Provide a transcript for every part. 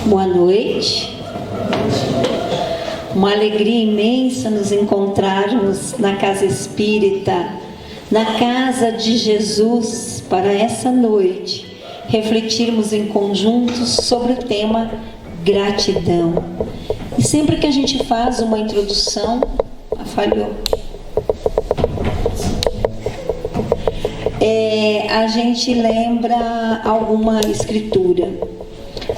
Boa noite. Uma alegria imensa nos encontrarmos na Casa Espírita, na Casa de Jesus, para essa noite refletirmos em conjunto sobre o tema gratidão. E sempre que a gente faz uma introdução, a gente lembra alguma escritura.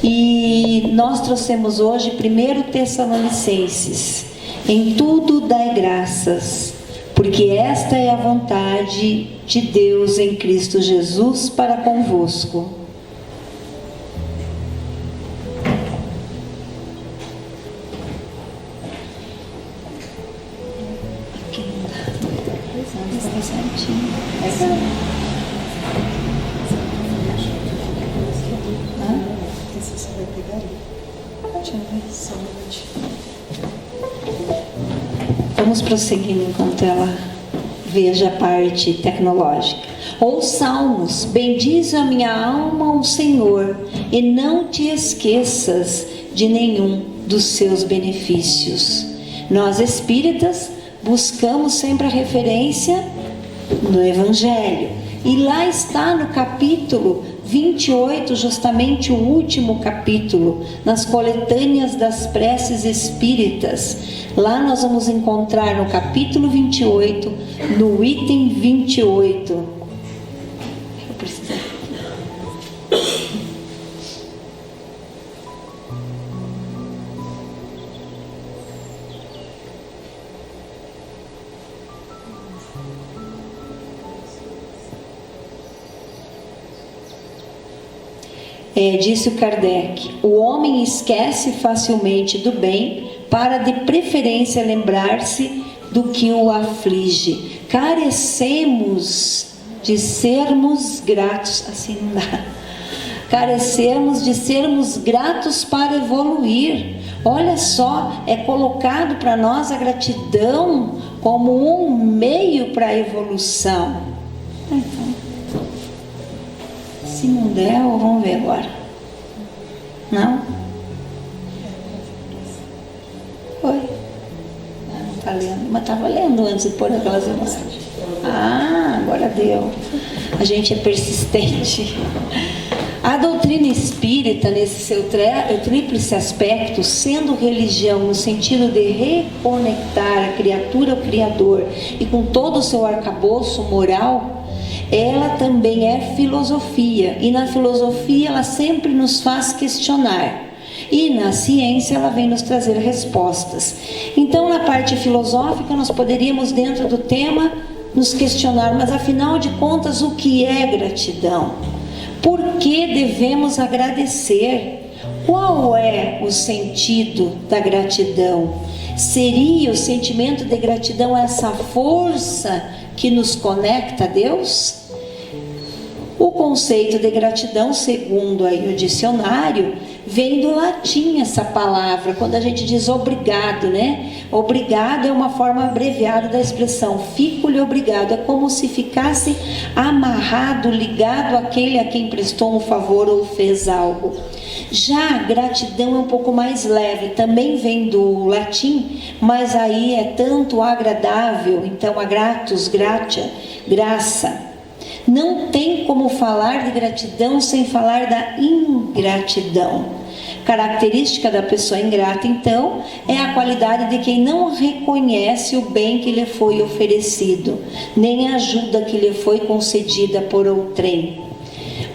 E nós trouxemos hoje 1 Tessalonicenses: em tudo dai graças, porque esta é a vontade de Deus em Cristo Jesus para convosco. Aqui não dá. Está certinho. Vamos prosseguindo enquanto ela veja a parte tecnológica. Ou Salmos: bendize a minha alma o Senhor, e não te esqueças de nenhum dos seus benefícios. Nós espíritas buscamos sempre a referência no Evangelho, e lá está no capítulo 28, justamente o último capítulo, nas coletâneas das preces espíritas. Lá nós vamos encontrar no capítulo 28, no item 28. Eu preciso. Disse o Kardec: o homem esquece facilmente do bem para de preferência lembrar-se do que o aflige. Carecemos de sermos gratos, assim não dá. Carecemos de sermos gratos para evoluir. Olha só, é colocado para nós a gratidão como um meio para a evolução. Então, se não der, vamos ver agora. Não? Oi? Não está lendo, mas estava lendo antes de pôr aquelas imagens. Agora deu. A gente é persistente. A doutrina espírita, nesse seu tríplice aspecto, sendo religião no sentido de reconectar a criatura ao Criador e com todo o seu arcabouço moral, ela também é filosofia, e na filosofia ela sempre nos faz questionar, e na ciência ela vem nos trazer respostas. Então, na parte filosófica, nós poderíamos, dentro do tema, nos questionar: mas afinal de contas, o que é gratidão? Por que devemos agradecer? Qual é o sentido da gratidão? Seria o sentimento de gratidão essa força que nos conecta a Deus? O conceito de gratidão, segundo aí o dicionário, vem do latim essa palavra, quando a gente diz obrigado, né? Obrigado é uma forma abreviada da expressão fico-lhe obrigado. É como se ficasse amarrado, ligado àquele a quem prestou um favor ou fez algo. Já gratidão é um pouco mais leve, também vem do latim, mas aí é tanto agradável, então a gratus, gratia, graça. Não tem como falar de gratidão sem falar da ingratidão. Característica da pessoa ingrata, então, é a qualidade de quem não reconhece o bem que lhe foi oferecido, nem a ajuda que lhe foi concedida por outrem.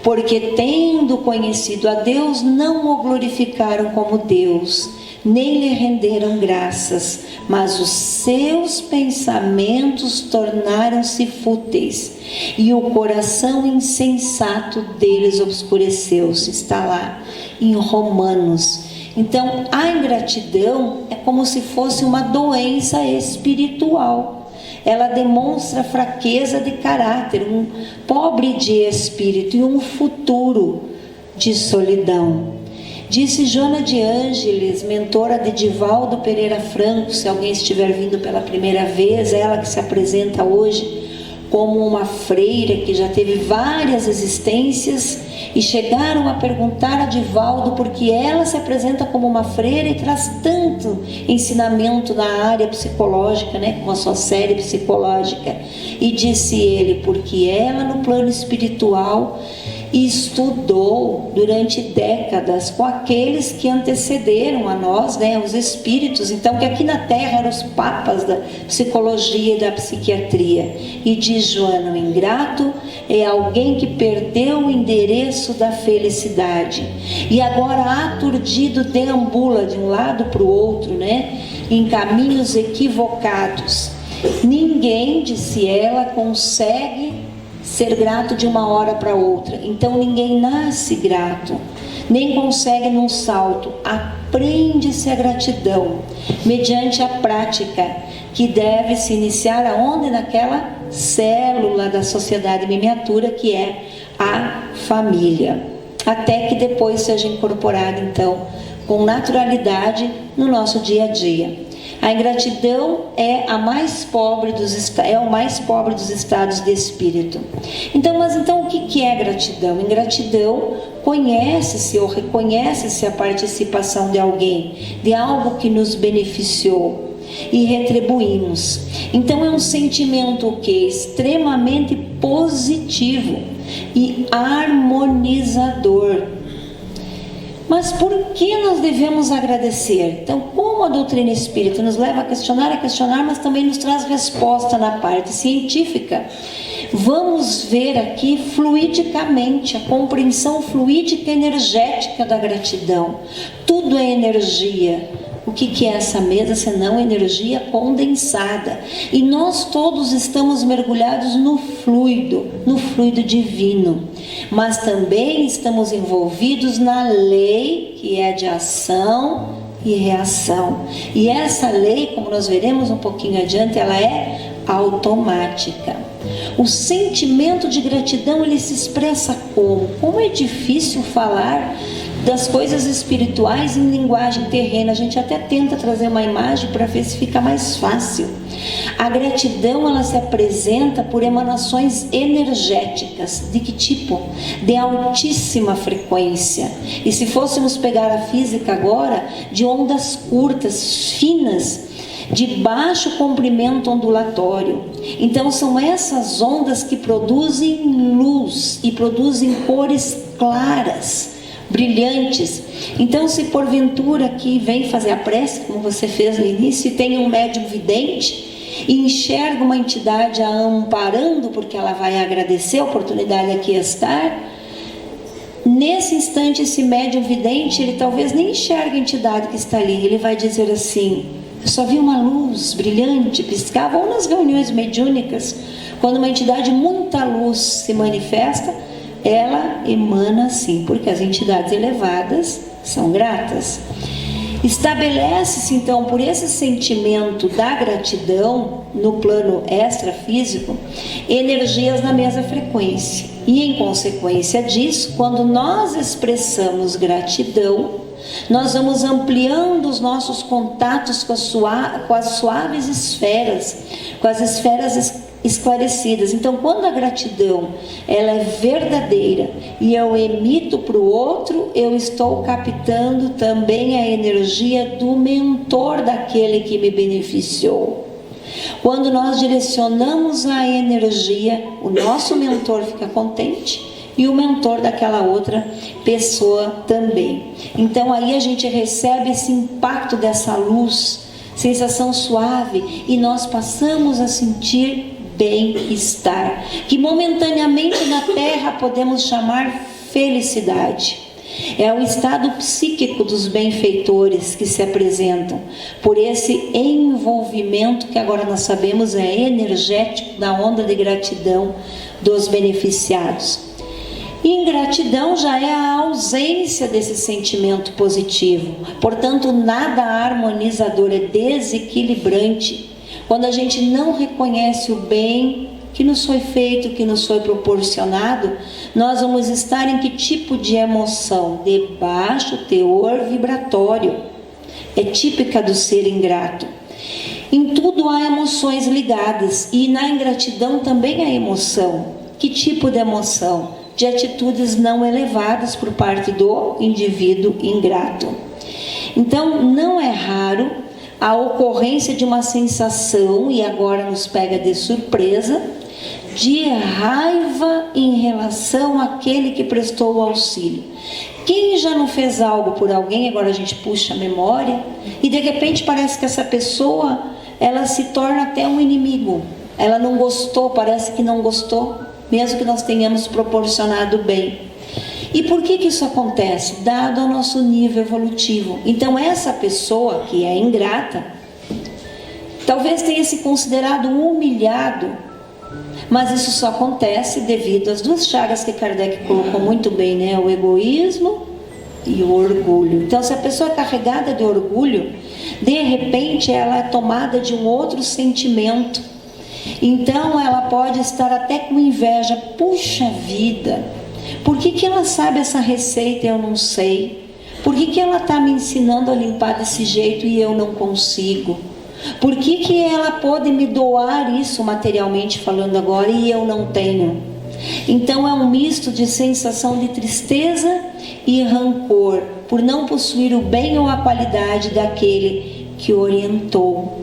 Porque, tendo conhecido a Deus, não o glorificaram como Deus, nem lhe renderam graças, mas os seus pensamentos tornaram-se fúteis, e o coração insensato deles obscureceu-se. Está lá em Romanos. Então, a ingratidão é como se fosse uma doença espiritual. Ela demonstra fraqueza de caráter, um pobre de espírito e um futuro de solidão. Disse Joana de Ângeles, mentora de Divaldo Pereira Franco, se alguém estiver vindo pela primeira vez, ela que se apresenta hoje como uma freira que já teve várias existências, e chegaram a perguntar a Divaldo porque ela se apresenta como uma freira e traz tanto ensinamento na área psicológica, né, com a sua série psicológica. E disse ele, porque ela no plano espiritual estudou durante décadas com aqueles que antecederam a nós, né, os espíritos, então que aqui na Terra eram os papas da psicologia e da psiquiatria. E diz Joana, o ingrato é alguém que perdeu o endereço da felicidade e agora aturdido deambula de um lado para o outro, né, em caminhos equivocados. Ninguém, disse ela, consegue ser grato de uma hora para outra. Então ninguém nasce grato, nem consegue num salto. Aprende-se a gratidão mediante a prática, que deve se iniciar aonde? Naquela célula da sociedade miniatura que é a família, até que depois seja incorporada então com naturalidade no nosso dia a dia. A ingratidão é o mais pobre dos estados de espírito. Então, mas então o que é gratidão? Ingratidão conhece-se ou reconhece-se a participação de alguém, de algo que nos beneficiou e retribuímos. Então é um sentimento que extremamente positivo e harmonizador. Mas por que nós devemos agradecer? Então, como a doutrina espírita nos leva a questionar, mas também nos traz resposta na parte científica, vamos ver aqui fluidicamente a compreensão fluídica energética da gratidão. Tudo é energia. O que é essa mesa senão energia condensada? E nós todos estamos mergulhados no fluido divino. Mas também estamos envolvidos na lei que é de ação e reação. E essa lei, como nós veremos um pouquinho adiante, ela é automática. O sentimento de gratidão, ele se expressa como? Como é difícil falar das coisas espirituais em linguagem terrena. A gente até tenta trazer uma imagem para ver se fica mais fácil. A gratidão, ela se apresenta por emanações energéticas. De que tipo? De altíssima frequência. E se fôssemos pegar a física agora, de ondas curtas, finas, de baixo comprimento ondulatório. Então são essas ondas que produzem luz e produzem cores claras, brilhantes. Então, se porventura aqui vem fazer a prece, como você fez no início, e tem um médium vidente e enxerga uma entidade a amparando, porque ela vai agradecer a oportunidade aqui estar, nesse instante esse médium vidente, ele talvez nem enxergue a entidade que está ali, ele vai dizer assim: eu só vi uma luz brilhante, piscava. Ou nas reuniões mediúnicas, quando uma entidade, muita luz se manifesta, ela emana assim, porque as entidades elevadas são gratas. Estabelece-se então, por esse sentimento da gratidão no plano extrafísico, energias na mesma frequência. E em consequência disso, quando nós expressamos gratidão, nós vamos ampliando os nossos contatos com as suaves esferas, com as esferas esclarecidas. Então, quando a gratidão ela é verdadeira e eu emito para o outro, eu estou captando também a energia do mentor daquele que me beneficiou. Quando nós direcionamos a energia, o nosso mentor fica contente e o mentor daquela outra pessoa também. Então aí a gente recebe esse impacto dessa luz, sensação suave, e nós passamos a sentir bem-estar, que momentaneamente na Terra podemos chamar felicidade. É o estado psíquico dos benfeitores que se apresentam por esse envolvimento que agora nós sabemos é energético da onda de gratidão dos beneficiados. Ingratidão já é a ausência desse sentimento positivo, portanto nada harmonizador, é desequilibrante. Quando a gente não reconhece o bem que nos foi feito, que nos foi proporcionado, nós vamos estar em que tipo de emoção? De baixo teor vibratório. É típica do ser ingrato. Em tudo há emoções ligadas, e na ingratidão também há emoção. Que tipo de emoção? De atitudes não elevadas por parte do indivíduo ingrato. Então, não é raro a ocorrência de uma sensação, e agora nos pega de surpresa, de raiva em relação àquele que prestou o auxílio. Quem já não fez algo por alguém, agora a gente puxa a memória, e de repente parece que essa pessoa, ela se torna até um inimigo. Ela não gostou, parece que não gostou, mesmo que nós tenhamos proporcionado bem. E por que isso acontece? Dado ao nosso nível evolutivo. Então essa pessoa que é ingrata, talvez tenha se considerado humilhado, mas isso só acontece devido às duas chagas que Kardec colocou muito bem, né? O egoísmo e o orgulho. Então, se a pessoa é carregada de orgulho, de repente ela é tomada de um outro sentimento. Então, ela pode estar até com inveja. Puxa vida, por que ela sabe essa receita e eu não sei? Por que ela está me ensinando a limpar desse jeito e eu não consigo? Por que ela pode me doar isso materialmente falando agora e eu não tenho? Então é um misto de sensação de tristeza e rancor por não possuir o bem ou a qualidade daquele que orientou.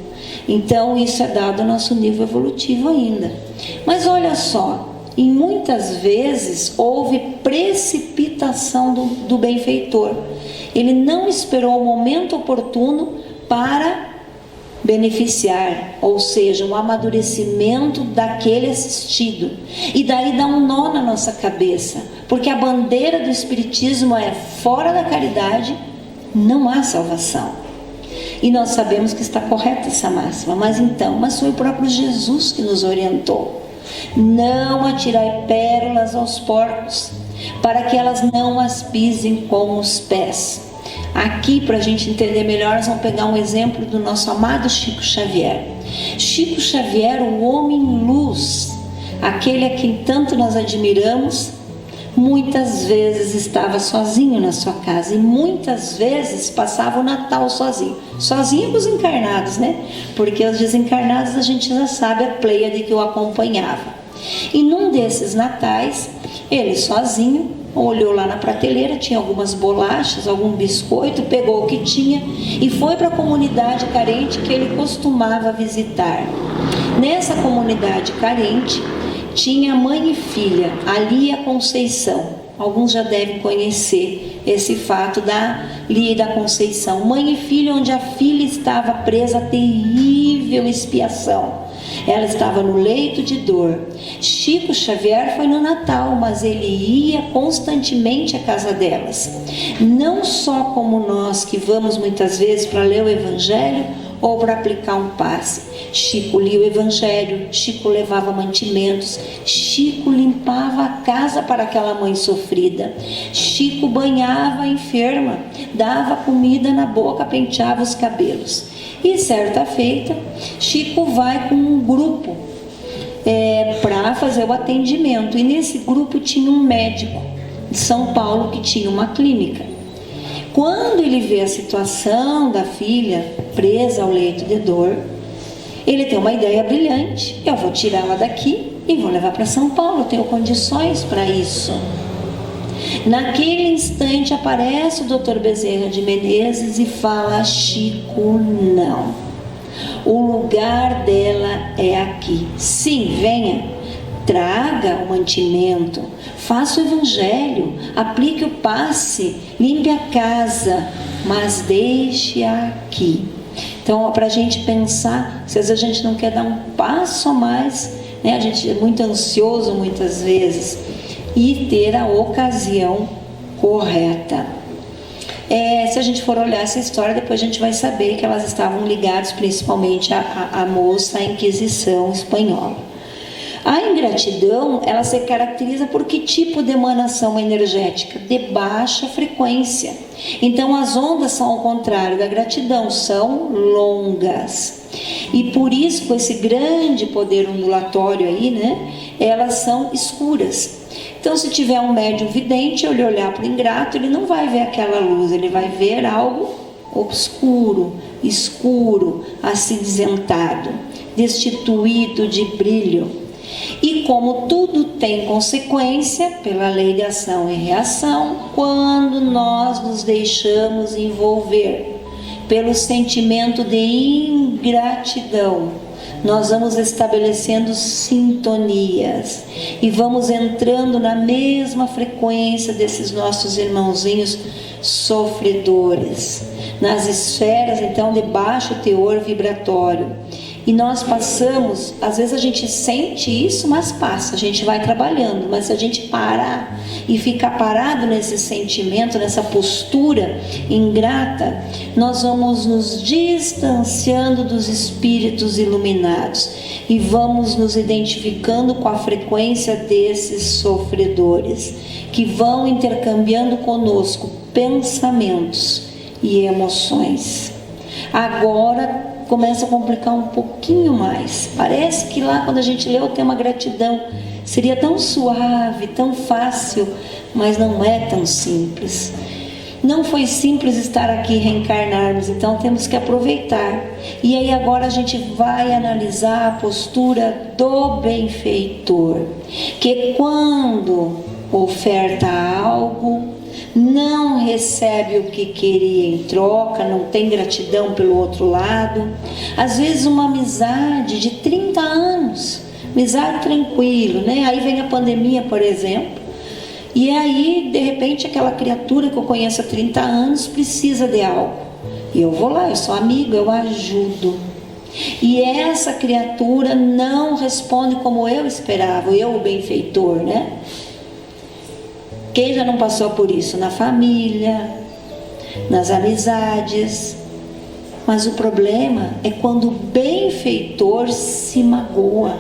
Então isso é dado ao nosso nível evolutivo ainda. Mas olha só, e muitas vezes houve precipitação do benfeitor. Ele não esperou o momento oportuno para beneficiar, ou seja, um amadurecimento daquele assistido. E daí dá um nó na nossa cabeça, porque a bandeira do Espiritismo é: fora da caridade não há salvação. E nós sabemos que está correta essa máxima, mas foi o próprio Jesus que nos orientou: não atirai pérolas aos porcos, para que elas não as pisem com os pés. Aqui, para a gente entender melhor, nós vamos pegar um exemplo do nosso amado Chico Xavier. Chico Xavier, o homem luz, aquele a quem tanto nós admiramos, muitas vezes estava sozinho na sua casa e muitas vezes passava o Natal sozinho. Sozinho com os encarnados, né? Porque os desencarnados a gente já sabe a pleiade que o acompanhava. E num desses natais, ele sozinho olhou lá na prateleira, tinha algumas bolachas, algum biscoito, pegou o que tinha e foi para a comunidade carente que ele costumava visitar. Nessa comunidade carente tinha mãe e filha, ali a Conceição. Alguns já devem conhecer esse fato da Lia da Conceição. Mãe e filha, onde a filha estava presa a terrível expiação. Ela estava no leito de dor. Chico Xavier foi no Natal, mas ele ia constantemente à casa delas. Não só como nós que vamos muitas vezes para ler o Evangelho ou para aplicar um passe. Chico lia o Evangelho, Chico levava mantimentos, Chico limpava a casa para aquela mãe sofrida, Chico banhava a enferma, dava comida na boca, penteava os cabelos. E certa feita, Chico vai com um grupo para fazer o atendimento. E nesse grupo tinha um médico de São Paulo que tinha uma clínica. Quando ele vê a situação da filha presa ao leito de dor, ele tem uma ideia brilhante: eu vou tirá-la daqui e vou levar para São Paulo, eu tenho condições para isso. Naquele instante aparece o Dr. Bezerra de Menezes e fala: Chico, não, o lugar dela é aqui. Sim, venha, traga o mantimento, faça o Evangelho, aplique o passe, limpe a casa, mas deixe-a aqui. Então, para a gente pensar, se às vezes a gente não quer dar um passo a mais, né? A gente é muito ansioso muitas vezes, e ter a ocasião correta. Se a gente for olhar essa história, depois a gente vai saber que elas estavam ligadas principalmente à moça, à Inquisição espanhola. A ingratidão, ela se caracteriza por que tipo de emanação energética? De baixa frequência. Então as ondas são ao contrário da gratidão, são longas. E por isso, com esse grande poder ondulatório aí, né, elas são escuras. Então, se tiver um médium vidente, ele olhar para o ingrato, ele não vai ver aquela luz, ele vai ver algo obscuro, escuro, acinzentado, destituído de brilho. E como tudo tem consequência, pela lei de ação e reação, quando nós nos deixamos envolver pelo sentimento de ingratidão, nós vamos estabelecendo sintonias e vamos entrando na mesma frequência desses nossos irmãozinhos sofredores, nas esferas então de baixo teor vibratório. E nós passamos, às vezes a gente sente isso, mas passa, a gente vai trabalhando. Mas se a gente parar e ficar parado nesse sentimento, nessa postura ingrata, nós vamos nos distanciando dos espíritos iluminados e vamos nos identificando com a frequência desses sofredores, que vão intercambiando conosco pensamentos e emoções. Agora começa a complicar um pouquinho mais. Parece que lá quando a gente lê o tema gratidão seria tão suave, tão fácil, mas não é tão simples. Não foi simples estar aqui e reencarnarmos, então temos que aproveitar. E aí agora a gente vai analisar a postura do benfeitor, que quando oferta algo, não recebe o que queria em troca, não tem gratidão pelo outro lado. Às vezes uma amizade de 30 anos, amizade tranquilo, né? Aí vem a pandemia, por exemplo, e aí de repente aquela criatura que eu conheço há 30 anos precisa de algo, e eu vou lá, eu sou amigo, eu ajudo. E essa criatura não responde como eu esperava, eu o benfeitor, né? Quem já não passou por isso na família, nas amizades? Mas o problema é quando o benfeitor se magoa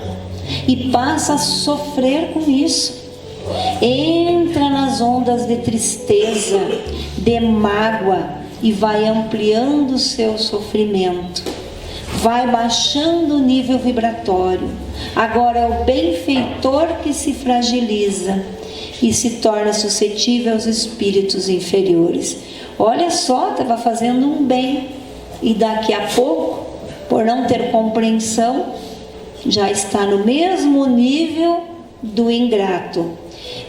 e passa a sofrer com isso. Entra nas ondas de tristeza, de mágoa e vai ampliando o seu sofrimento. Vai baixando o nível vibratório. Agora é o benfeitor que se fragiliza e se torna suscetível aos espíritos inferiores. Olha só, estava fazendo um bem e daqui a pouco, por não ter compreensão, já está no mesmo nível do ingrato.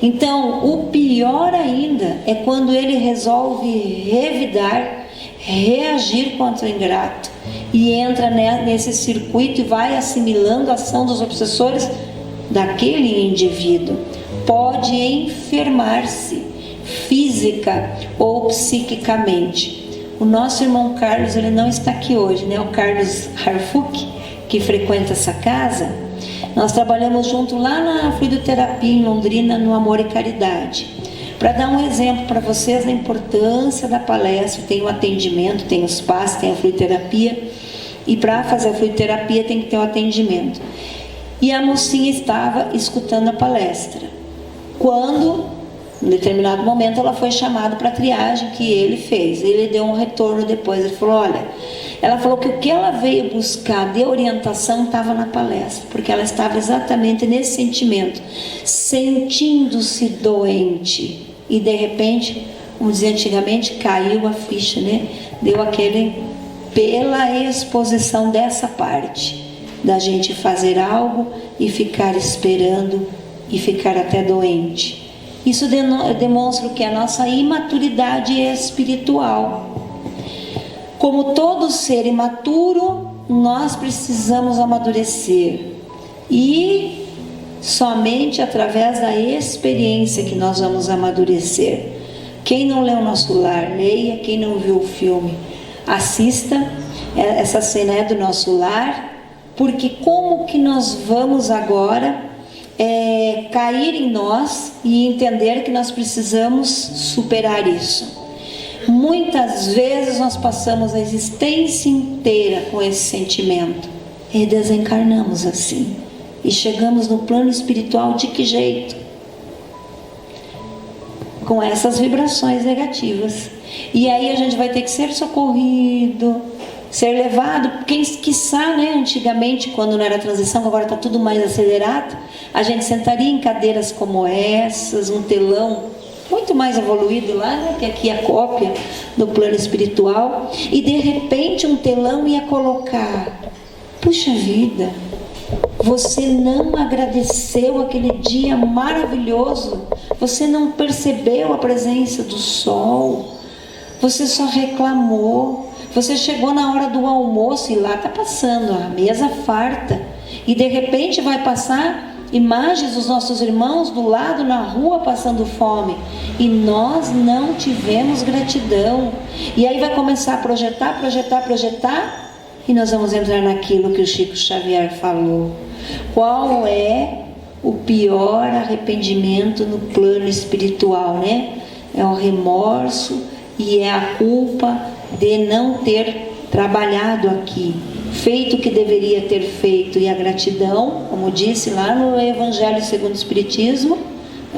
Então, o pior ainda é quando ele resolve revidar, reagir contra o ingrato e entra nesse circuito e vai assimilando a ação dos obsessores daquele indivíduo. Pode enfermar-se física ou psiquicamente. O nosso irmão Carlos, ele não está aqui hoje, né? O Carlos Harfuk, que frequenta essa casa, nós trabalhamos junto lá na fluidoterapia em Londrina, no Amor e Caridade. Para dar um exemplo para vocês da importância da palestra, tem o atendimento, tem os passos, tem a fluidoterapia, e para fazer a fluidoterapia tem que ter o atendimento. E a mocinha estava escutando a palestra, quando, em determinado momento, ela foi chamada para a triagem que ele fez. Ele deu um retorno depois, ele falou, olha, ela falou que o que ela veio buscar de orientação estava na palestra, porque ela estava exatamente nesse sentimento, sentindo-se doente, e de repente, como dizia antigamente, caiu a ficha, né? Deu aquele, pela exposição dessa parte, da gente fazer algo e ficar esperando e ficar até doente. Isso demonstra o que? A nossa imaturidade espiritual. Como todo ser imaturo, nós precisamos amadurecer. E somente através da experiência que nós vamos amadurecer. Quem não leu o Nosso Lar, leia. Quem não viu o filme, assista. Essa cena é do Nosso Lar. Porque como que nós vamos agora cair em nós e entender que nós precisamos superar isso? Muitas vezes nós passamos a existência inteira com esse sentimento e desencarnamos assim, e chegamos no plano espiritual de que jeito? Com essas vibrações negativas. E aí a gente vai ter que ser socorrido, ser levado, quiçá, né, antigamente, quando não era transição, agora está tudo mais acelerado, a gente sentaria em cadeiras como essas, um telão muito mais evoluído lá, né? Que aqui a cópia do plano espiritual, e de repente um telão ia colocar: puxa vida, você não agradeceu aquele dia maravilhoso, você não percebeu a presença do sol, você só reclamou, você chegou na hora do almoço e lá está passando a mesa farta, e de repente vai passar imagens dos nossos irmãos do lado na rua passando fome, e nós não tivemos gratidão. E aí vai começar a projetar, e nós vamos entrar naquilo que o Chico Xavier falou. Qual é o pior arrependimento no plano espiritual, né? É o remorso e é a culpa de não ter trabalhado aqui, feito o que deveria ter feito. E a gratidão, como disse lá no Evangelho segundo o Espiritismo,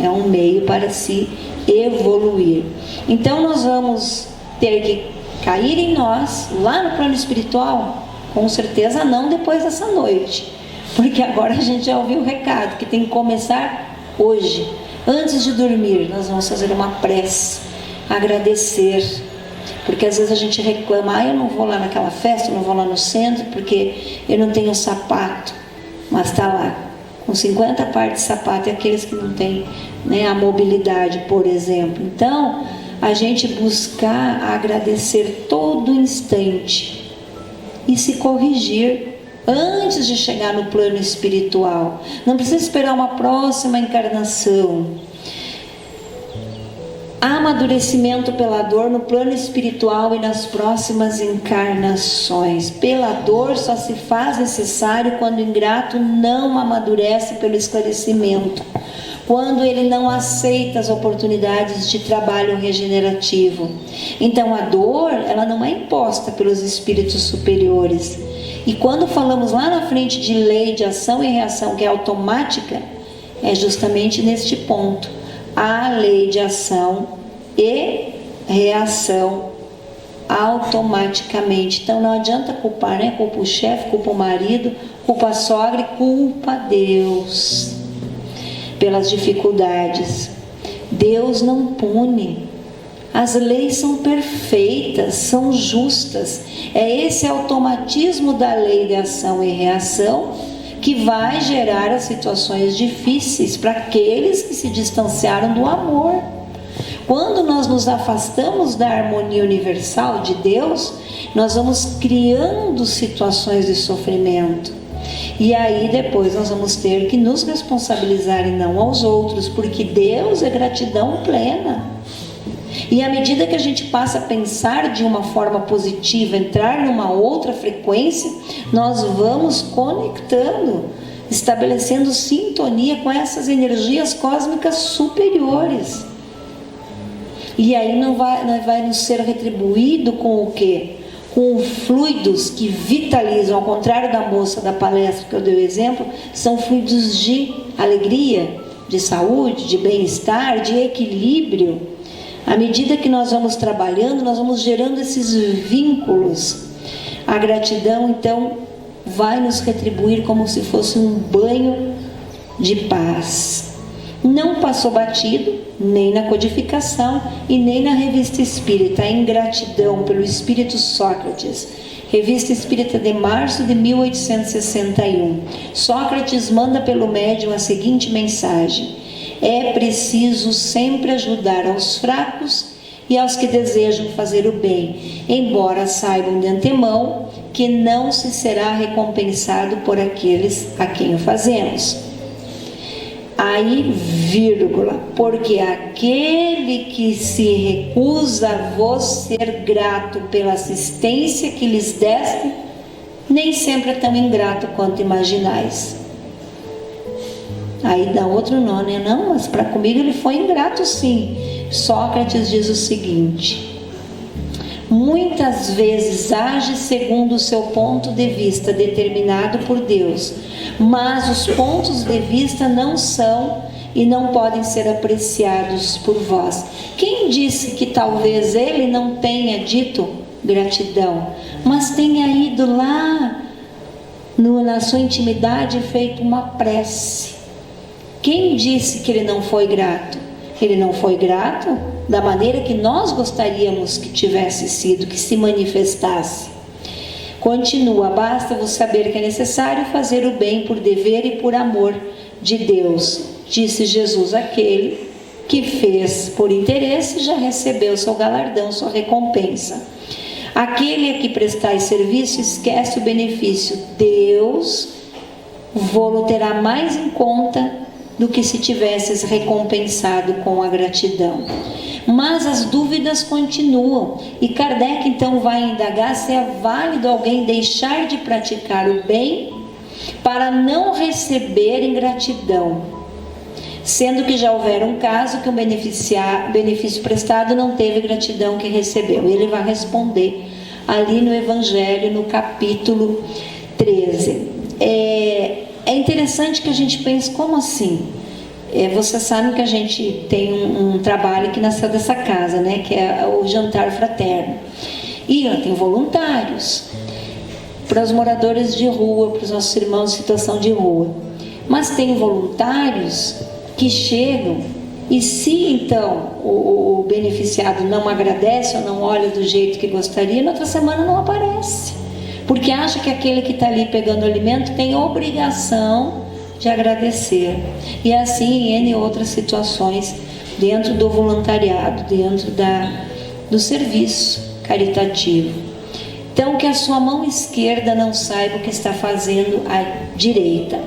é um meio para se evoluir. Então nós vamos ter que cair em nós, lá no plano espiritual, com certeza não depois dessa noite, porque agora a gente já ouviu o recado, que tem que começar hoje. Antes de dormir, nós vamos fazer uma prece, agradecer, porque às vezes a gente reclama: eu não vou lá naquela festa, eu não vou lá no centro, porque eu não tenho sapato, mas está lá, com 50 pares de sapato, e aqueles que não têm, né, a mobilidade, por exemplo. Então, a gente buscar agradecer todo instante e se corrigir antes de chegar no plano espiritual. Não precisa esperar uma próxima encarnação. Há amadurecimento pela dor no plano espiritual e nas próximas encarnações. Pela dor só se faz necessário quando o ingrato não amadurece pelo esclarecimento, quando ele não aceita as oportunidades de trabalho regenerativo. Então a dor, ela não é imposta pelos espíritos superiores. E quando falamos lá na frente de lei de ação e reação, que é automática, é justamente neste ponto. A lei de ação e reação automaticamente. Então não adianta culpar, né? Culpa o chefe, culpa o marido, culpa a sogra e culpa Deus pelas dificuldades. Deus não pune. As leis são perfeitas, são justas. É esse automatismo da lei de ação e reação que vai gerar as situações difíceis para aqueles que se distanciaram do amor. Quando nós nos afastamos da harmonia universal de Deus, nós vamos criando situações de sofrimento. E aí depois nós vamos ter que nos responsabilizar e não aos outros, porque Deus é gratidão plena. E à medida que a gente passa a pensar de uma forma positiva, entrar numa outra frequência, nós vamos conectando, estabelecendo sintonia com essas energias cósmicas superiores. E aí não vai nos ser retribuído com o quê? Com fluidos que vitalizam. Ao contrário da moça da palestra que eu dei o exemplo, são fluidos de alegria, de saúde, de bem-estar, de equilíbrio. À medida que nós vamos trabalhando, nós vamos gerando esses vínculos. A gratidão, então, vai nos retribuir como se fosse um banho de paz. Não passou batido, nem na codificação e nem na Revista Espírita, a ingratidão pelo Espírito Sócrates. Revista Espírita de março de 1861. Sócrates manda pelo médium a seguinte mensagem: é preciso sempre ajudar aos fracos e aos que desejam fazer o bem, embora saibam de antemão que não se será recompensado por aqueles a quem o fazemos. Aí, vírgula, porque aquele que se recusa a vos ser grato pela assistência que lhes deste, nem sempre é tão ingrato quanto imaginais. Aí dá outro nó, né? Não, mas para comigo ele foi ingrato sim. Sócrates diz o seguinte: muitas vezes age segundo o seu ponto de vista determinado por Deus, mas os pontos de vista não são e não podem ser apreciados por vós. Quem disse que talvez ele não tenha dito gratidão, mas tenha ido lá na sua intimidade e feito uma prece? Quem disse que ele não foi grato? Ele não foi grato da maneira que nós gostaríamos que tivesse sido, que se manifestasse. Continua: basta-vos saber que é necessário fazer o bem por dever e por amor de Deus. Disse Jesus: aquele que fez por interesse já recebeu seu galardão, sua recompensa. Aquele a que prestais serviço esquece o benefício. Deus vô-lo terá mais em conta do que se tivesses recompensado com a gratidão. Mas as dúvidas continuam, e Kardec então vai indagar se é válido alguém deixar de praticar o bem para não receber ingratidão, sendo que já houver um caso que um benefício prestado não teve gratidão que recebeu. Ele vai responder ali no Evangelho, no capítulo 13. É interessante que a gente pense: como assim? Vocês sabem que a gente tem um trabalho que nasceu dessa casa, né? Que é o jantar fraterno. E ela tem voluntários para os moradores de rua, para os nossos irmãos em situação de rua. Mas tem voluntários que chegam e, se então o beneficiado não agradece ou não olha do jeito que gostaria, na outra semana não aparece, porque acha que aquele que está ali pegando alimento tem obrigação de agradecer. E assim em N outras situações dentro do voluntariado, dentro do serviço caritativo. Então, que a sua mão esquerda não saiba o que está fazendo a direita.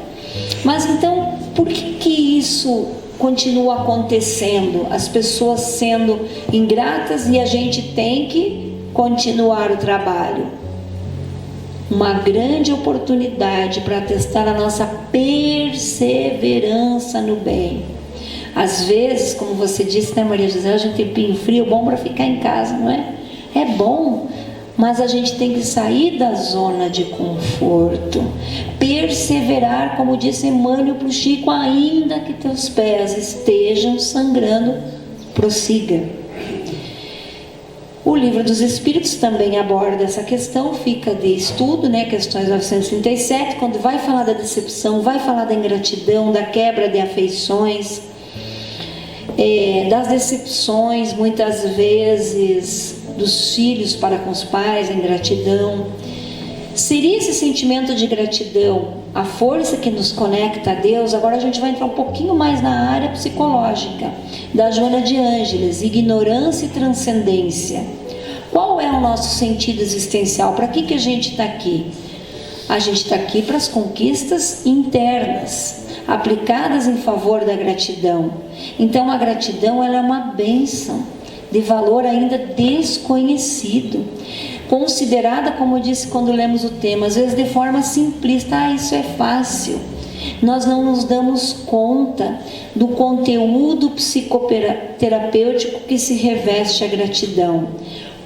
Mas então, por que isso continua acontecendo? As pessoas sendo ingratas e a gente tem que continuar o trabalho. Uma grande oportunidade para testar a nossa perseverança no bem. Às vezes, como você disse, né, Maria José, a gente tem tempinho frio, bom para ficar em casa, não é? É bom, mas a gente tem que sair da zona de conforto, perseverar, como disse Emmanuel para o Chico: ainda que teus pés estejam sangrando, prossiga. O Livro dos Espíritos também aborda essa questão, fica de estudo, né? Questões 937, quando vai falar da decepção, vai falar da ingratidão, da quebra de afeições, das decepções, muitas vezes, dos filhos para com os pais, a ingratidão. Seria esse sentimento de gratidão a força que nos conecta a Deus? Agora a gente vai entrar um pouquinho mais na área psicológica, da Joana de Ângeles: ignorância e transcendência. Qual é o nosso sentido existencial? Para que a gente está aqui? A gente está aqui para as conquistas internas, aplicadas em favor da gratidão. Então a gratidão, ela é uma bênção de valor ainda desconhecido, considerada, como eu disse quando lemos o tema, às vezes de forma simplista: isso é fácil. Nós não nos damos conta do conteúdo psicoterapêutico que se reveste a gratidão.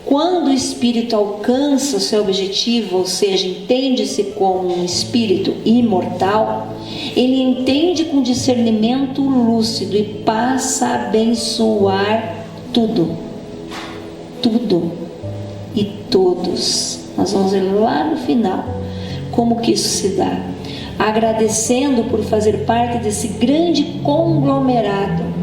Quando o espírito alcança o seu objetivo, ou seja, entende-se como um espírito imortal, ele entende com discernimento lúcido e passa a abençoar tudo e todos. Nós vamos ver lá no final como que isso se dá, agradecendo por fazer parte desse grande conglomerado.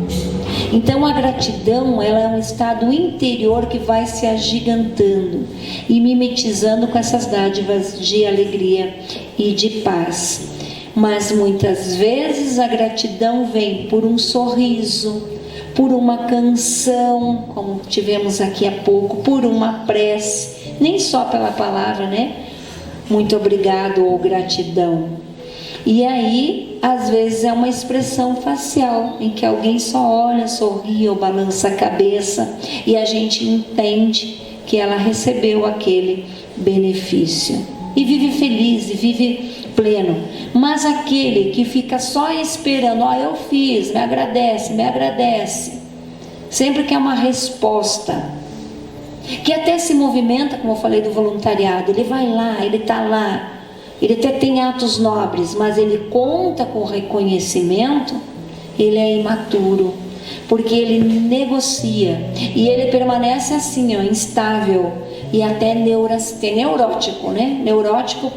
Então a gratidão, ela é um estado interior que vai se agigantando e mimetizando com essas dádivas de alegria e de paz. Mas muitas vezes a gratidão vem por um sorriso, por uma canção, como tivemos aqui há pouco, por uma prece, nem só pela palavra, né? Muito obrigado ou gratidão. E aí, às vezes é uma expressão facial, em que alguém só olha, sorri ou balança a cabeça e a gente entende que ela recebeu aquele benefício e vive feliz e vive pleno. Mas aquele que fica só esperando: eu fiz, me agradece, sempre quer uma resposta, que até se movimenta, como eu falei do voluntariado, ele vai lá, ele está lá, ele até tem atos nobres, mas ele conta com reconhecimento, ele é imaturo, porque ele negocia e ele permanece assim, instável e até neurótico, né? Neurótico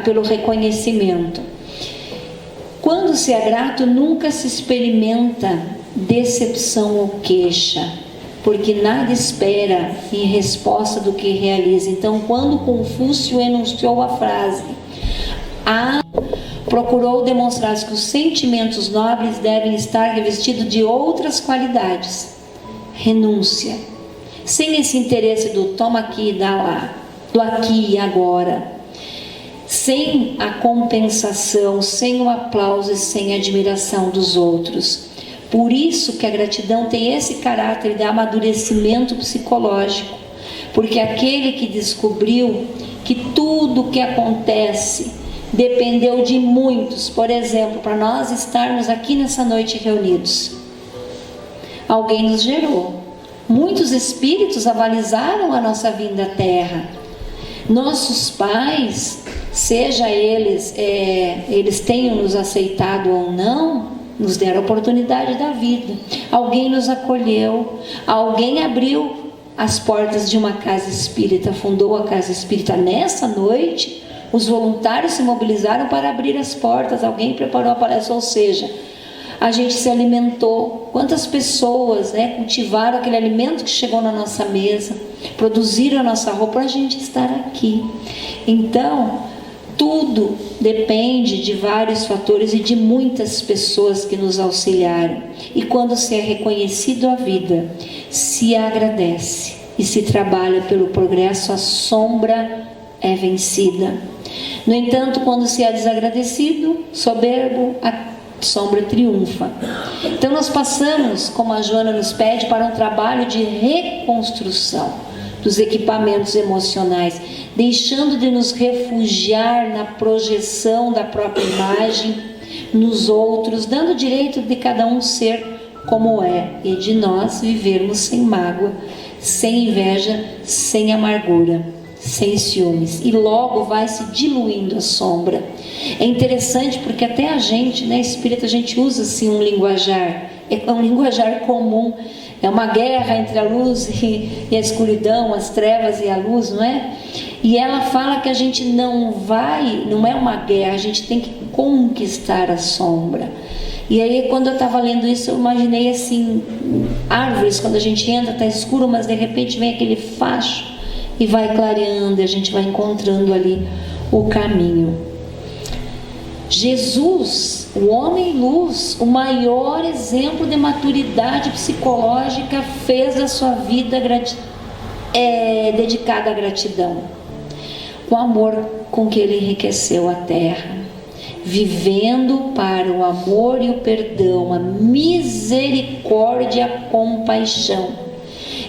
pelo reconhecimento. Quando se é grato, nunca se experimenta decepção ou queixa, porque nada espera em resposta do que realiza. Então, quando Confúcio enunciou a frase, procurou demonstrar que os sentimentos nobres devem estar revestidos de outras qualidades. Renúncia, sem esse interesse do toma aqui e dá lá, do aqui e agora, sem a compensação, sem o aplauso e sem a admiração dos outros. Por isso que a gratidão tem esse caráter de amadurecimento psicológico, porque aquele que descobriu que tudo que acontece dependeu de muitos, por exemplo, para nós estarmos aqui nessa noite reunidos, alguém nos gerou, muitos espíritos avalizaram a nossa vinda à Terra, nossos pais, seja eles tenham nos aceitado ou não, nos deram a oportunidade da vida, alguém nos acolheu, alguém abriu as portas de uma casa espírita, fundou a casa espírita. Nessa noite, os voluntários se mobilizaram para abrir as portas, alguém preparou a palestra, ou seja, a gente se alimentou. Quantas pessoas cultivaram aquele alimento que chegou na nossa mesa, produziram a nossa roupa para a gente estar aqui. Então, tudo depende de vários fatores e de muitas pessoas que nos auxiliaram. E quando se é reconhecido a vida, se agradece e se trabalha pelo progresso, a sombra é vencida. No entanto, quando se é desagradecido, soberbo, a sombra triunfa. Então nós passamos, como a Joana nos pede, para um trabalho de reconstrução dos equipamentos emocionais, deixando de nos refugiar na projeção da própria imagem nos outros, dando direito de cada um ser como é, e de nós vivermos sem mágoa, sem inveja, sem amargura, sem ciúmes, e logo vai se diluindo a sombra. É interessante porque até a gente, espírita, a gente usa assim um linguajar, é um linguajar comum, é uma guerra entre a luz e a escuridão, as trevas e a luz, não é? E ela fala que a gente não é uma guerra, a gente tem que conquistar a sombra. E aí, quando eu estava lendo isso, eu imaginei assim, árvores, quando a gente entra, está escuro, mas de repente vem aquele facho e vai clareando, e a gente vai encontrando ali o caminho. Jesus, o homem luz, o maior exemplo de maturidade psicológica, fez a sua vida dedicada à gratidão, o amor com que ele enriqueceu a terra, vivendo para o amor e o perdão, a misericórdia e a compaixão.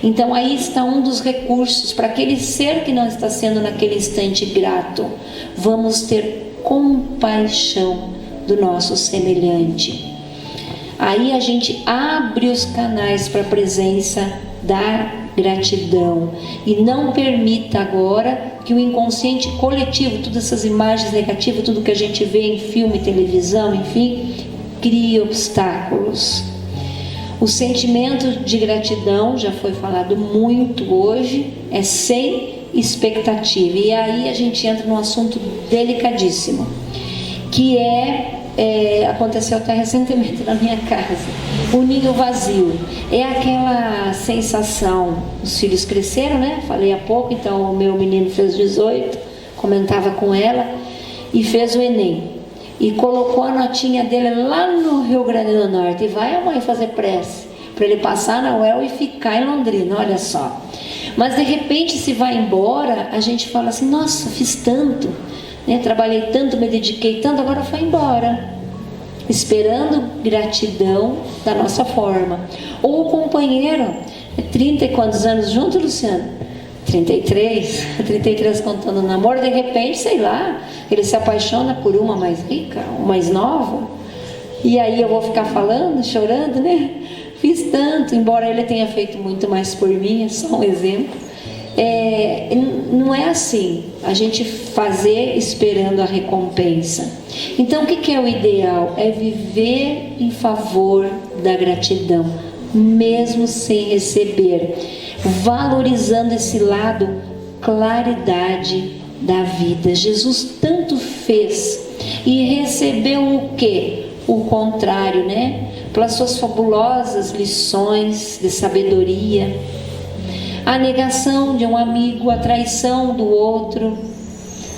Então aí está um dos recursos para aquele ser que não está sendo naquele instante grato. Vamos ter compaixão do nosso semelhante. Aí a gente abre os canais para a presença da gratidão e não permita agora que o inconsciente coletivo, todas essas imagens negativas, tudo que a gente vê em filme, televisão, enfim, crie obstáculos. O sentimento de gratidão, já foi falado muito hoje, é sem expectativa. E aí a gente entra num assunto delicadíssimo, que aconteceu até recentemente na minha casa, o ninho vazio. É aquela sensação, os filhos cresceram, falei há pouco, então o meu menino fez 18, comentava com ela, e fez o Enem, e colocou a notinha dele lá no Rio Grande do Norte, e vai a mãe fazer prece para ele passar na UEL e ficar em Londrina, olha só. Mas de repente, se vai embora, a gente fala assim, nossa, fiz tanto, trabalhei tanto, me dediquei tanto, agora foi embora, esperando gratidão da nossa forma. Ou o companheiro, 30 e quantos anos junto, Luciano? 33 contando o namoro, de repente, sei lá, ele se apaixona por uma mais rica, uma mais nova, e aí eu vou ficar falando, chorando, Fiz tanto, embora ele tenha feito muito mais por mim, é só um exemplo. Não é assim, a gente fazer esperando a recompensa. Então o que é o ideal? É viver em favor da gratidão, mesmo sem receber, valorizando esse lado, claridade da vida. Jesus tanto fez e recebeu o quê? o contrário, né? Pelas suas fabulosas lições de sabedoria, a negação de um amigo, a traição do outro,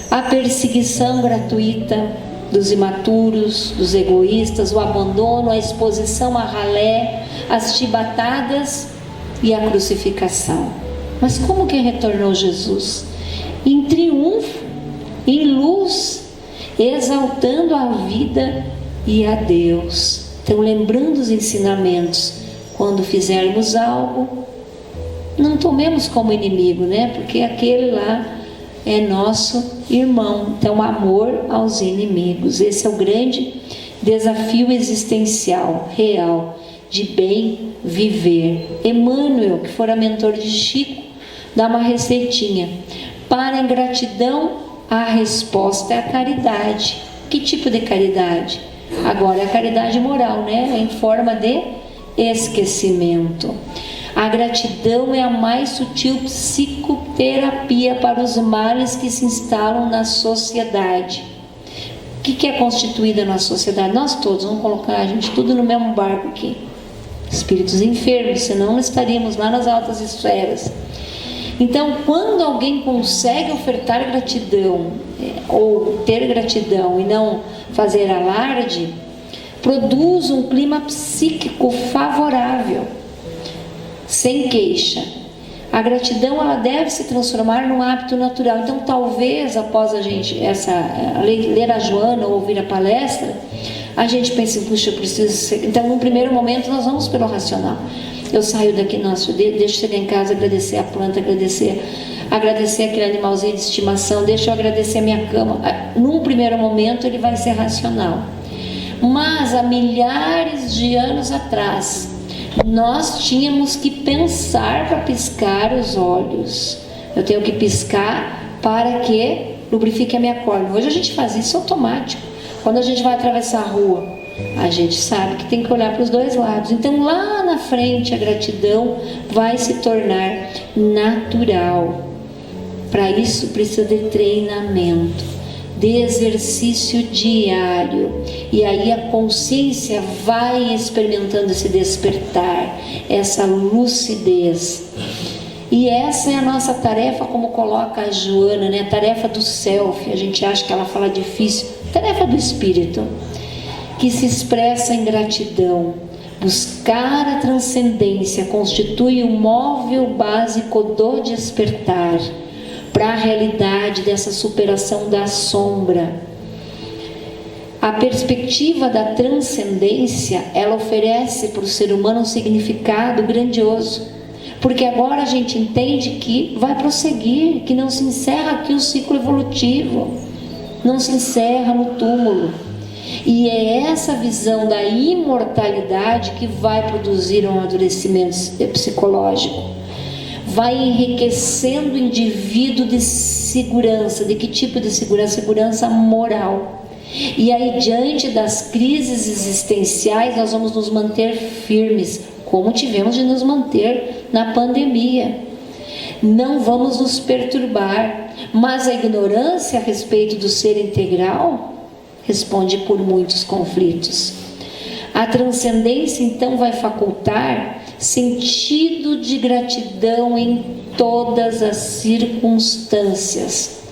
a perseguição gratuita dos imaturos, dos egoístas, o abandono, a exposição à ralé, as chibatadas e a crucificação. Mas como que retornou Jesus? Em triunfo, em luz, exaltando a vida e a Deus. Então, lembrando os ensinamentos, quando fizermos algo, não tomemos como inimigo, né? Porque aquele lá é nosso irmão. Então, amor aos inimigos. Esse é o grande desafio existencial, real, de bem viver. Emmanuel, que fora mentor de Chico, dá uma receitinha. Para a ingratidão, a resposta é a caridade. Que tipo de caridade? Agora é a caridade moral, né? Em forma de esquecimento. A gratidão é a mais sutil psicoterapia para os males que se instalam na sociedade. O que é constituída na sociedade? Nós todos, vamos colocar a gente tudo no mesmo barco aqui. Espíritos enfermos, senão não estaríamos lá nas altas esferas. Então, quando alguém consegue ofertar gratidão, ou ter gratidão e não fazer alarde, produz um clima psíquico favorável, sem queixa. A gratidão, ela deve se transformar num hábito natural. Então, talvez após a gente ler a Joana ou ouvir a palestra, a gente pense, puxa, eu preciso ser... Então, no primeiro momento, nós vamos pelo racional. Eu saio daqui, nossa, deixa eu chegar em casa, agradecer a planta, agradecer aquele animalzinho de estimação, deixa eu agradecer a minha cama. Num primeiro momento, ele vai ser racional. Mas há milhares de anos atrás, nós tínhamos que pensar para piscar os olhos. Eu tenho que piscar para que lubrifique a minha córnea. Hoje a gente faz isso automático. Quando a gente vai atravessar a rua, a gente sabe que tem que olhar para os dois lados. Então lá na frente a gratidão vai se tornar natural. Para isso precisa de treinamento, de exercício diário. E aí a consciência vai experimentando esse despertar, essa lucidez. E essa é a nossa tarefa, como coloca a Joana, né? A tarefa do self. A gente acha que ela fala difícil. Tarefa do espírito, que se expressa em gratidão. Buscar a transcendência constitui o móvel básico do despertar para a realidade dessa superação da sombra. A perspectiva da transcendência, ela oferece para o ser humano um significado grandioso, porque agora a gente entende que vai prosseguir, que não se encerra aqui o ciclo evolutivo, não se encerra no túmulo. E é essa visão da imortalidade que vai produzir um amadurecimento psicológico, vai enriquecendo o indivíduo de segurança. De que tipo de segurança? Segurança moral. E aí, diante das crises existenciais, nós vamos nos manter firmes, como tivemos de nos manter na pandemia. Não vamos nos perturbar, mas a ignorância a respeito do ser integral responde por muitos conflitos. A transcendência, então, vai facultar sentido de gratidão em todas as circunstâncias,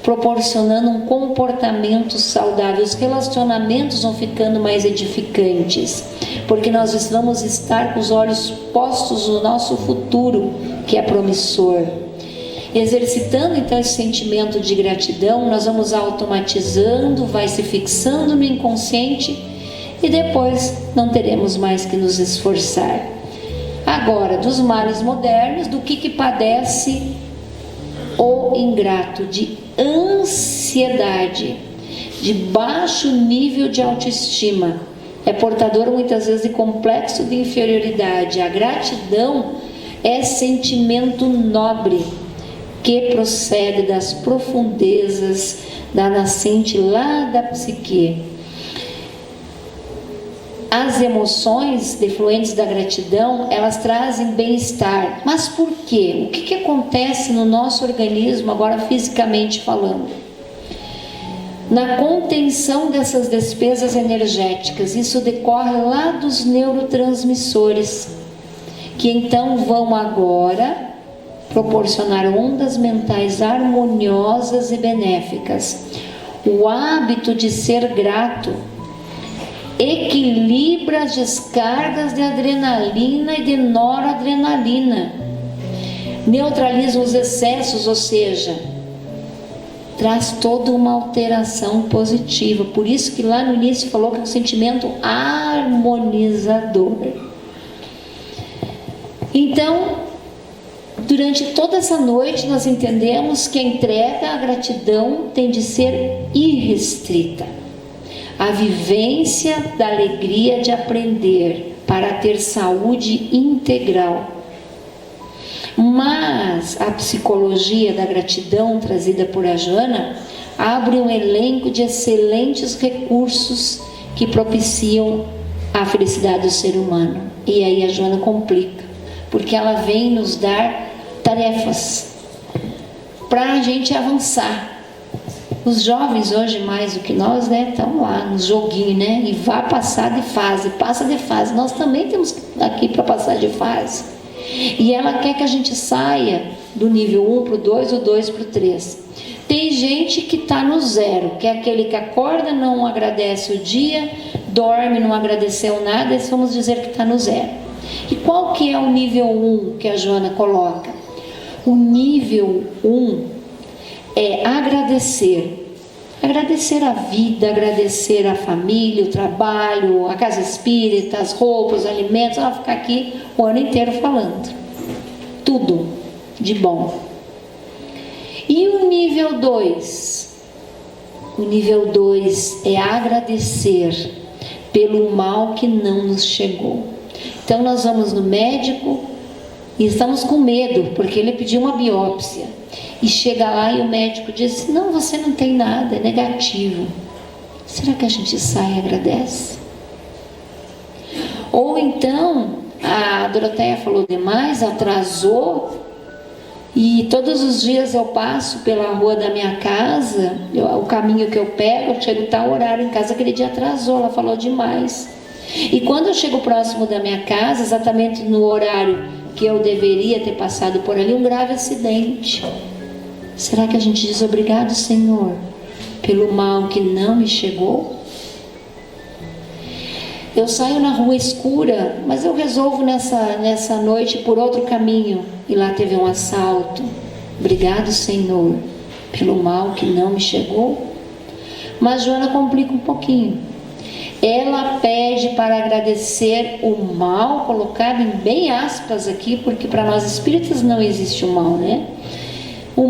proporcionando um comportamento saudável. Os relacionamentos vão ficando mais edificantes, porque nós vamos estar com os olhos postos no nosso futuro, que é promissor. Exercitando então esse sentimento de gratidão, nós vamos automatizando, vai se fixando no inconsciente e depois não teremos mais que nos esforçar. Agora, dos males modernos, do que padece o ingrato? De ansiedade, de baixo nível de autoestima, é portador muitas vezes de complexo de inferioridade. A gratidão é sentimento nobre que procede das profundezas da nascente lá da psique. As emoções defluentes da gratidão, elas trazem bem-estar. Mas por quê? O que acontece no nosso organismo, agora fisicamente falando? na contenção dessas despesas energéticas. Isso decorre lá dos neurotransmissores, que então vão agora proporcionar ondas mentais harmoniosas e benéficas. O hábito de ser grato equilibra as descargas de adrenalina e de noradrenalina, neutraliza os excessos, ou seja, traz toda uma alteração positiva. Por isso que lá no início falou que é um sentimento harmonizador. Então, durante toda essa noite nós entendemos que a entrega, a gratidão tem de ser irrestrita. A vivência da alegria de aprender para ter saúde integral. Mas a psicologia da gratidão trazida por a Joana abre um elenco de excelentes recursos que propiciam a felicidade do ser humano. E aí a Joana complica, porque ela vem nos dar tarefas para a gente avançar. Os jovens hoje, mais do que nós, né, estão lá no joguinho, né, e vai passar de fase, passa de fase. Nós também temos aqui para passar de fase. E ela quer que a gente saia do nível 1 para o 2, o 2 para o 3. Tem gente que está no 0, que é aquele que acorda, não agradece o dia, dorme, não agradeceu nada, e vamos dizer que está no 0. E qual que é o nível 1 que a Joana coloca? O nível 1 é agradecer. Agradecer a vida, agradecer a família, o trabalho, a casa espírita, as roupas, os alimentos. Ela vai ficar aqui o ano inteiro falando. Tudo de bom. E o nível 2? O nível 2 é agradecer pelo mal que não nos chegou. Então nós vamos no médico e estamos com medo, porque ele pediu uma biópsia. E chega lá e o médico diz: não, você não tem nada, é negativo. Será que a gente sai e agradece? Ou então, a Doroteia falou demais, atrasou, e todos os dias eu passo pela rua da minha casa, o caminho que eu pego, eu chego tal horário em casa, aquele dia atrasou, ela falou demais. E quando eu chego próximo da minha casa, exatamente no horário que eu deveria ter passado por ali, um grave acidente. Será que a gente diz: obrigado, Senhor, pelo mal que não me chegou? Eu saio na rua escura, mas eu resolvo nessa noite por outro caminho, e lá teve um assalto. Obrigado, Senhor, pelo mal que não me chegou. Mas Joana complica um pouquinho. Ela pede para agradecer o mal, colocado em bem aspas aqui, porque para nós espíritas não existe o mal, né? O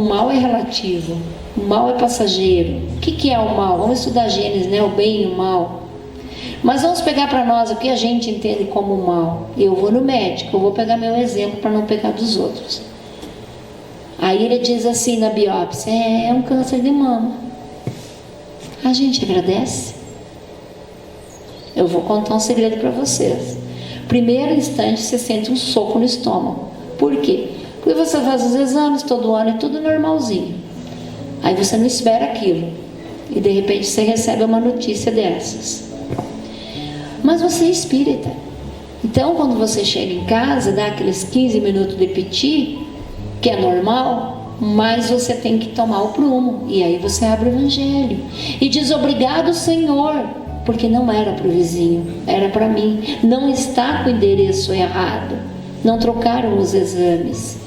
mal é relativo, o mal é passageiro. O que é o mal? Vamos estudar Gênesis, né? O bem e o mal. Mas vamos pegar para nós o que a gente entende como mal. Eu vou no médico, eu vou pegar meu exemplo para não pegar dos outros. Aí ele diz assim na biópsia: é um câncer de mama. A gente agradece? Eu vou contar um segredo para vocês. Primeiro instante você sente um soco no estômago. Por quê? Porque você faz os exames todo ano e tudo normalzinho. Aí você não espera aquilo. E de repente você recebe uma notícia dessas. Mas você é espírita. Então quando você chega em casa, dá aqueles 15 minutos de piti, que é normal, mas você tem que tomar o prumo. E aí você abre o evangelho e diz: obrigado, Senhor, porque não era para o vizinho, era para mim. Não está com o endereço errado, não trocaram os exames,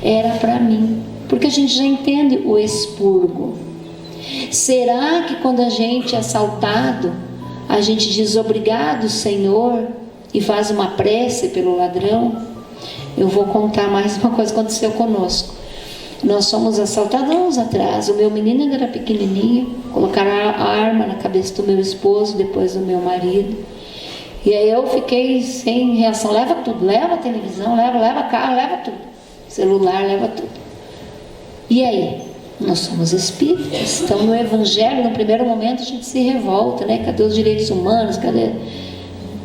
era para mim. Porque a gente já entende o expurgo. Será que quando a gente é assaltado, a gente diz: obrigado, Senhor, e faz uma prece pelo ladrão? Eu vou contar mais uma coisa que aconteceu conosco. Nós fomos assaltados anos atrás. O meu menino ainda era pequenininho. Colocaram a arma na cabeça do meu esposo, depois do meu marido. E aí eu fiquei sem reação. Leva tudo, leva a televisão, leva carro, leva tudo. Celular, leva tudo. E aí? Nós somos espíritas. Então no evangelho, no primeiro momento, a gente se revolta, né? Cadê os direitos humanos? Cadê?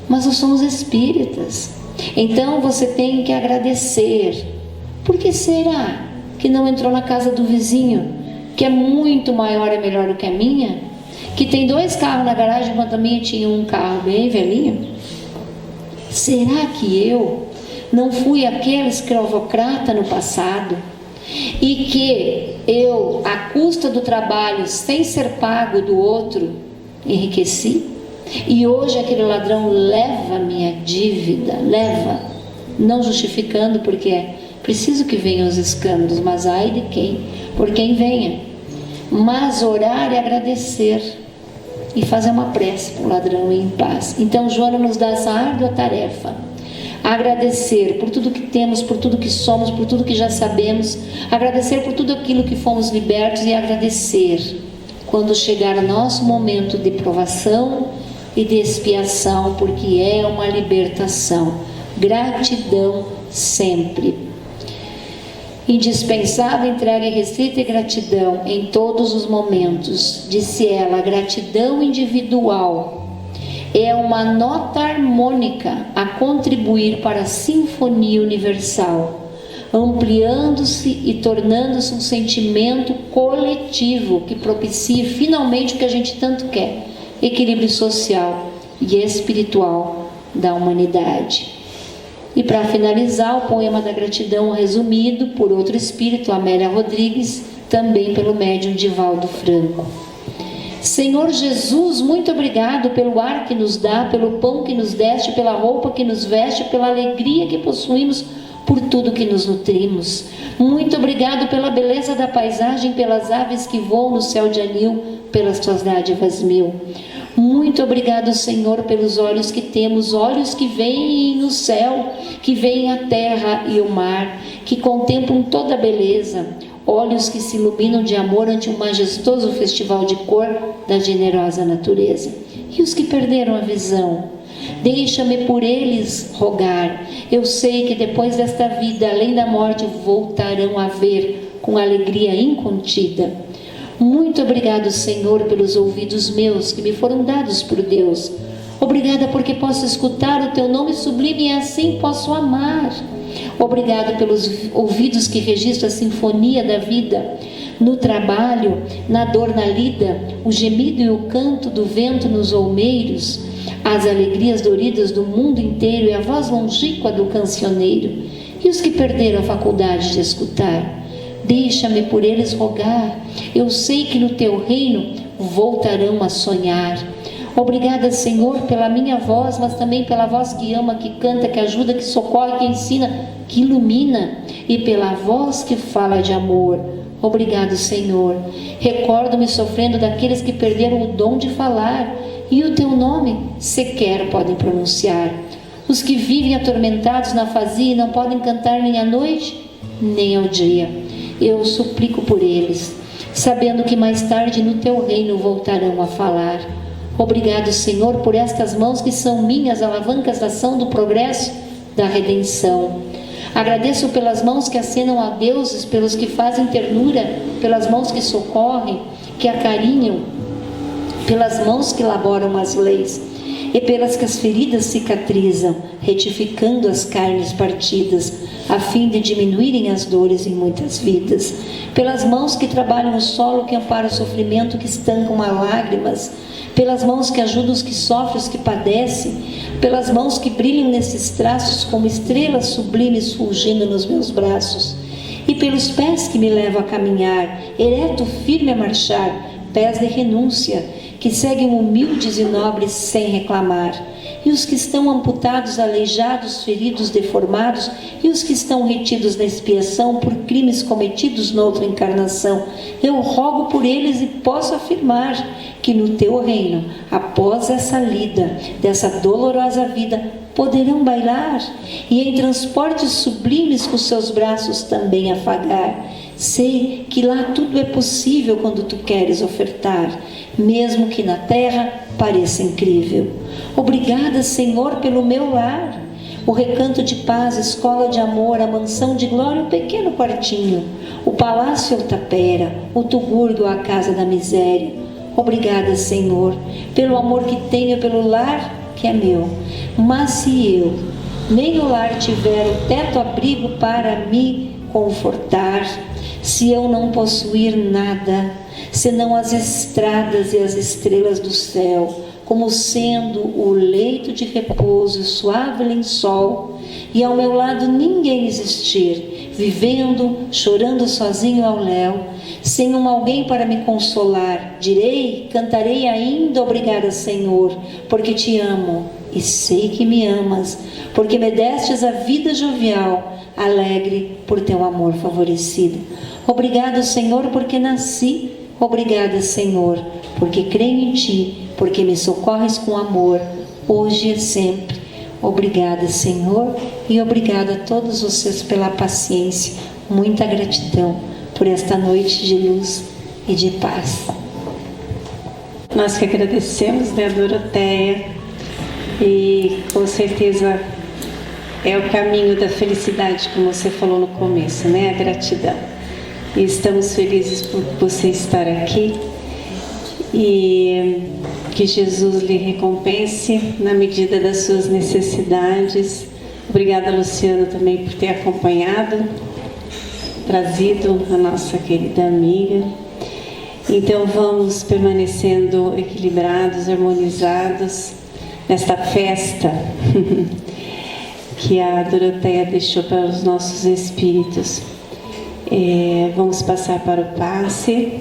Mas nós somos espíritas. Então você tem que agradecer. Por que será que não entrou na casa do vizinho que é muito maior e melhor do que a minha, que tem 2 carros na garagem, enquanto a minha tinha um carro bem velhinho? Será que eu não fui aquele escravocrata no passado e que eu, à custa do trabalho, sem ser pago do outro, enriqueci? E hoje aquele ladrão leva a minha dívida, leva, não justificando, porque é preciso que venham os escândalos, mas ai de quem, por quem venha. Mas orar e agradecer e fazer uma prece para o ladrão ir em paz. Então Joana nos dá essa árdua tarefa: agradecer por tudo que temos, por tudo que somos, por tudo que já sabemos, agradecer por tudo aquilo que fomos libertos, e agradecer quando chegar o nosso momento de provação e de expiação, porque é uma libertação. Gratidão sempre. Indispensável, entrega restrita e gratidão em todos os momentos. Disse ela: a gratidão individual é uma nota harmônica a contribuir para a sinfonia universal, ampliando-se e tornando-se um sentimento coletivo que propicie finalmente o que a gente tanto quer: equilíbrio social e espiritual da humanidade. E para finalizar, o poema da gratidão resumido por outro espírito, Amélia Rodrigues, também pelo médium Divaldo Franco. Senhor Jesus, muito obrigado pelo ar que nos dá, pelo pão que nos deste, pela roupa que nos veste, pela alegria que possuímos, por tudo que nos nutrimos. Muito obrigado pela beleza da paisagem, pelas aves que voam no céu de anil, pelas tuas dádivas mil. Muito obrigado, Senhor, pelos olhos que temos, olhos que veem no céu, que veem a terra e o mar, que contemplam toda a beleza, olhos que se iluminam de amor ante um majestoso festival de cor da generosa natureza. E os que perderam a visão, deixa-me por eles rogar. Eu sei que depois desta vida, além da morte, voltarão a ver com alegria incontida. Muito obrigado, Senhor, pelos ouvidos meus que me foram dados por Deus. Obrigada porque posso escutar o teu nome sublime e assim posso amar. Obrigado pelos ouvidos que registram a sinfonia da vida, no trabalho, na dor na lida, o gemido e o canto do vento nos olmeiros, as alegrias doridas do mundo inteiro e a voz longínqua do cancioneiro. E os que perderam a faculdade de escutar, deixa-me por eles rogar. Eu sei que no teu reino voltarão a sonhar. Obrigada, Senhor, pela minha voz, mas também pela voz que ama, que canta, que ajuda, que socorre, que ensina, que ilumina, e pela voz que fala de amor. Obrigado, Senhor. Recordo-me sofrendo daqueles que perderam o dom de falar e o teu nome sequer podem pronunciar. Os que vivem atormentados na fazia e não podem cantar nem à noite, nem ao dia. Eu suplico por eles, sabendo que mais tarde no teu reino voltarão a falar. Obrigado, Senhor, por estas mãos que são minhas alavancas da ação do progresso, da redenção. Agradeço pelas mãos que acenam a deuses, pelos que fazem ternura, pelas mãos que socorrem, que acarinham, pelas mãos que elaboram as leis, e pelas que as feridas cicatrizam, retificando as carnes partidas, a fim de diminuírem as dores em muitas vidas. Pelas mãos que trabalham o solo, que amparam o sofrimento, que estancam as lágrimas, pelas mãos que ajudam os que sofrem, os que padecem, pelas mãos que brilham nesses traços como estrelas sublimes fulgindo nos meus braços, e pelos pés que me levam a caminhar, ereto, firme a marchar, pés de renúncia, que seguem humildes e nobres sem reclamar, e os que estão amputados, aleijados, feridos, deformados, e os que estão retidos na expiação por crimes cometidos noutra encarnação. Eu rogo por eles e posso afirmar que no teu reino, após essa lida, dessa dolorosa vida, poderão bailar e em transportes sublimes com seus braços também afagar. Sei que lá tudo é possível quando tu queres ofertar, mesmo que na terra pareça incrível. Obrigada, Senhor, pelo meu lar, o recanto de paz, escola de amor, a mansão de glória, o pequeno quartinho, o palácio ou tapera, o tugúrgio, a casa da miséria. Obrigada, Senhor, pelo amor que tenho pelo lar que é meu. Mas se eu nem o lar tiver o teto abrigo para me confortar, se eu não possuir nada, senão as estradas e as estrelas do céu, como sendo o leito de repouso e suave lençol, e ao meu lado ninguém existir, vivendo, chorando sozinho ao léu, sem alguém para me consolar, direi, cantarei ainda, obrigada, Senhor, porque te amo e sei que me amas, porque me destes a vida jovial, alegre por teu amor favorecido. Obrigado, Senhor, porque nasci. Obrigada, Senhor, porque creio em ti, porque me socorres com amor, hoje e sempre. Obrigada, Senhor, e obrigada a todos vocês pela paciência. Muita gratidão por esta noite de luz e de paz. Nós que agradecemos, né, Doroteia, e com certeza é o caminho da felicidade, como você falou no começo, né, a gratidão. E estamos felizes por você estar aqui e que Jesus lhe recompense na medida das suas necessidades. Obrigada, Luciano, também por ter acompanhado, trazido a nossa querida amiga. Então vamos permanecendo equilibrados, harmonizados nesta festa que a Doroteia deixou para os nossos espíritos. Vamos passar para o passe.